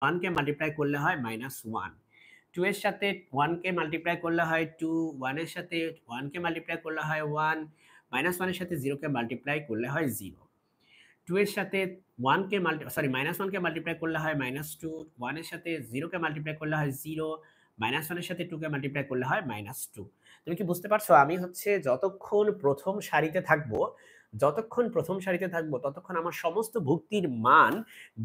1 কে multiply করলে হয় -1, 2 এর সাথে 1 কে মাল্টিপ্লাই করলে হয় 2, 1 এর সাথে 1 কে মাল্টিপ্লাই করলে হয় 1, -1 এর সাথে 0 কে মাল্টিপ্লাই করলে হয় 0, 2 এর সাথে 1 কে -1 কে মাল্টিপ্লাই করলে হয় -2, 1 এর সাথে 0 কে মাল্টিপ্লাই করলে হয় 0, -1 এর সাথে 2 কে মাল্টিপ্লাই করলে হয় -2। তুমি কি বুঝতে পারছো? আমি হচ্ছে যতক্ষণ প্রথম সারিতে থাকবো ততক্ষণ আমার সমস্ত ভুক্তির মান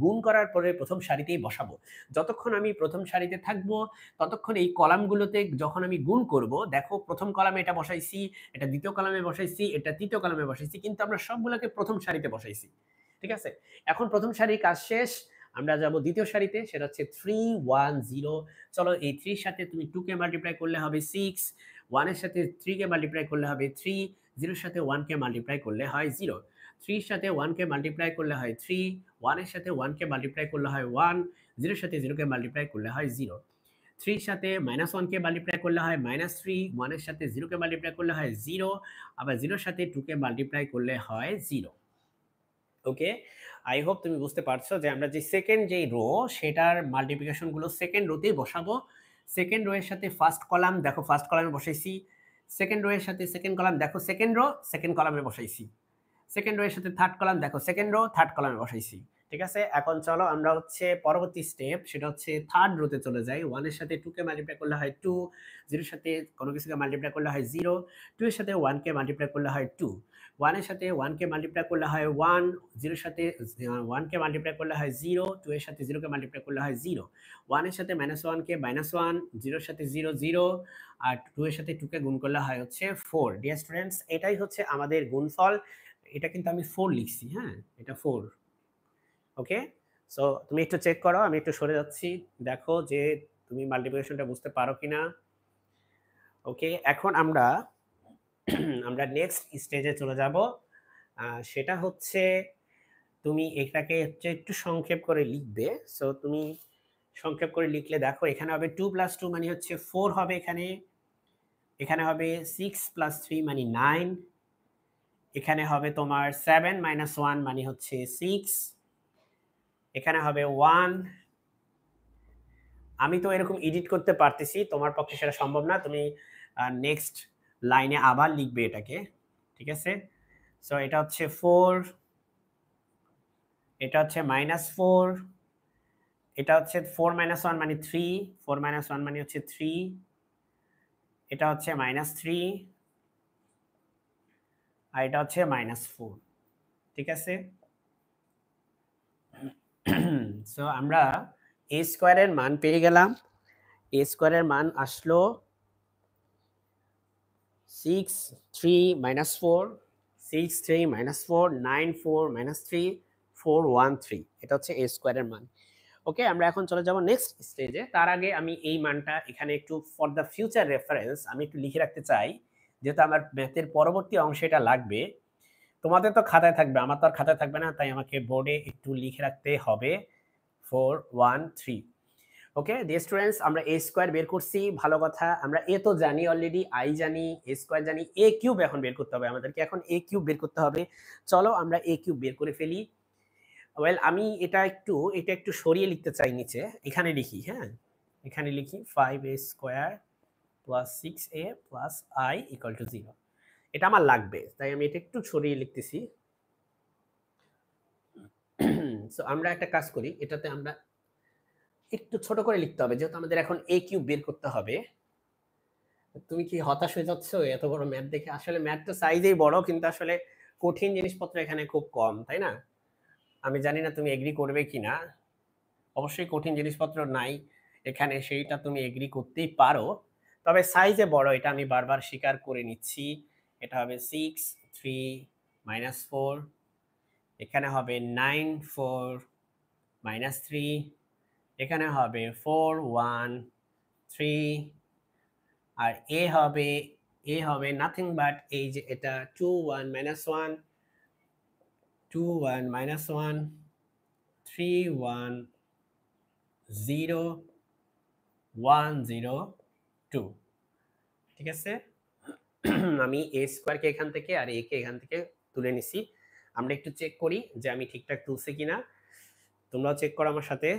গুণ করার পরে প্রথম সারিতেই বসাবো। যতক্ষণ আমি প্রথম সারিতে থাকবো ততক্ষণ এই কলামগুলোতে যখন আমি গুণ করব, দেখো প্রথম কলামে এটা বসাইছি, এটা দ্বিতীয় কলামে বসাইছি, এটা তৃতীয় কলামে বসাইছি, কিন্তু আমরা সবগুলোকে প্রথম সারিতে বসাইছি। ঠিক আছে? এখন প্রথম সারির কাজ শেষ, আমরা যাব দ্বিতীয় সারিতে, সেটা হচ্ছে 3, 1, 0। চলো এই 3 এর সাথে তুমি 2 কে মাল্টিপ্লাই করলে হবে 6, 1 এর সাথে 3 কে মাল্টিপ্লাই করলে হবে 3, 0 এর সাথে 1 কে মাল্টিপ্লাই করলে হয় 0, 3 এর সাথে 1 কে মাল্টিপ্লাই করলে হয় 3, 1 এর সাথে 1 কে মাল্টিপ্লাই করলে হয় 1, 0 এর সাথে 0 কে মাল্টিপ্লাই করলে হয় 0, 3 এর সাথে -1 কে মাল্টিপ্লাই করলে হয় -3, 1 এর সাথে 0 কে মাল্টিপ্লাই করলে হয় 0, আবার 0 এর সাথে 2 কে মাল্টিপ্লাই করলে হয় 0। ওকে? আই হোপ তুমি বুঝতে পারছো যে আমরা যে সেকেন্ড যেই রো সেটার মাল্টিপ্লিকেশন গুলো সেকেন্ড রোতেই বসাবো। সেকেন্ড রো এর সাথে ফার্স্ট কলাম দেখো ফার্স্ট কলামে বসাইছি। সেকেন্ড রো এর সাথে সেকেন্ড কলাম দেখো সেকেন্ড রো সেকেন্ড কলামে বসাইছি। সেকেন্ড রো এর সাথে থার্ড কলাম দেখো সেকেন্ড রো থার্ড কলামে বসাইছি। ঠিক আছে? এখন চলো আমরা হচ্ছে পরবর্তী স্টেপ, সেটা হচ্ছে থার্ড রোতে চলে যাই। 1 এর সাথে 2 কে মাল্টিপ্লাই করলে হয় 2, 0 এর সাথে কোনো কিছুকে মাল্টিপ্লাই করলে হয় 0, 2 এর সাথে 1 কে মাল্টিপ্লাই করলে হয় 2, 1 এর সাথে 1 কে মাল্টিপ্লাই করলে হয় 1, 0 এর সাথে 1 কে মাল্টিপ্লাই করলে হয় 0, 2 এর সাথে 0 কে মাল্টিপ্লাই করলে হয় 0, 1 এর সাথে -1 কে -1, 0 এর সাথে 0, 0, আর 2 এর সাথে 2 কে গুণ করলে হয় হচ্ছে 4। ডিয়ার স্টুডেন্টস, এটাই হচ্ছে আমাদের গুণফল। এটা কিন্তু আমি 4 লিখছি, হ্যাঁ? এটা 4। ওকে? সো তুমি একটু চেক করো, আমি একটু সরে যাচ্ছি। দেখো যে তুমি মাল্টিপ্লিকেশনটা বুঝতে পারো কিনা। ওকে, এখন আমরা আমরা নেক্সট স্টেজে চলে যাব। সেটা হচ্ছে তুমি এটাকে হচ্ছে একটু সংক্ষেপ করে লিখবে। সো তুমি সংক্ষেপ করে লিখলে দেখো এখানে হবে 2 + 2 মানে হচ্ছে 4 হবে এখানে। এখানে হবে 6 + 3 মানে 9। এখানে হবে তোমার 7 - 1 মানে হচ্ছে 6। এখানে হবে 1। আমি তো এরকম এডিট করতে পারতেছি, তোমার পক্ষে সেটা সম্ভব না। তুমি নেক্সট লাইনে আবার লিখবে এটাকে। ঠিক আছে? সো এটা হচ্ছে 4, এটা হচ্ছে -4, এটা হচ্ছে 4 - 1 মানে 3, 4 - 1 মানে হচ্ছে 3, এটা হচ্ছে -3, আর এটা হচ্ছে -4। ঠিক আছে? সো আমরা a স্কয়ারের মান পেয়ে গেলাম। a স্কয়ারের মান আসলো 6, 3 - 4, 6, 3 - 4, 9, 4 - 3, 4, 1, 3। এটা হচ্ছে a স্কয়ারের মান। ওকে, আমরা এখন চলে যাব নেক্সট স্টেজে। তার আগে আমি এই মানটা এখানে একটু ফর দ্য ফিউচার রেফারেন্স আমি একটু লিখে রাখতে চাই। যেহেতু আমার ম্যাথের পরবর্তী অংশে এটা লাগবে। তোমাদের তো খাতায় থাকবে, আমার তো আর খাতায় থাকবে না, তাই আমাকে বোর্ডে একটু লিখে রাখতে হবে। 4, 1, 3। ওকে ডিয়ার স্টুডেন্টস, আমরা a স্কয়ার বের করছি, ভালো কথা। আমরা a তো জানি অলরেডি, i জানি, a স্কয়ার জানি, a কিউব এখন বের করতে হবে আমাদেরকে। এখন a কিউব বের করতে হবে। চলো আমরা a কিউব বের করে ফেলি। ওয়েল আমি এটা একটু সরিয়ে লিখতে চাই নিচে। এখানে লিখি, হ্যাঁ? এখানে লিখি 5a square plus 6a plus i equal to 0। এটা আমার লাগবে, তাই আমি এটা একটু সরিয়ে লিখতেছি। সো আমরা একটা কাজ করি, এটাতে আমরা একটু ছোট করে লিখতে হবে, যেহেতু আমাদের এখন a কিউব বের করতে হবে। তুমি কি হতাশ হয়ে যাচ্ছ এত বড় ম্যাথ দেখে? আসলে ম্যাথ তো সাইজেই বড়, কিন্তু আসলে কঠিন জিনিসপত্র এখানে খুব কম, তাই না? আমি জানি না তুমি এগ্রি করবে কিনা। অবশ্যই কঠিন জিনিসপত্র নাই এখানে, সেইটা তুমি এগ্রি করতেই পারো। তবে সাইজে বড়, এটা আমি বারবার স্বীকার করে নিচ্ছি। এটা হবে 6, 3, -4। এখানে হবে 9, 4, -3। এখানে হবে 4, 1, 3। আর এ হবে নাথিং বাট এই যে এটা 2, 1, -1, 2, 1, -1, 3, 1, 0, 1, 0, 2। ঠিক আছে? আমি a স্কয়ারকে এখান থেকে আর a কে এখান থেকে তুলে নিছি। আমরা একটু চেক করি যে আমি ঠিকঠাক তুলছি কিনা। তোমরাও চেক করো আমার সাথে।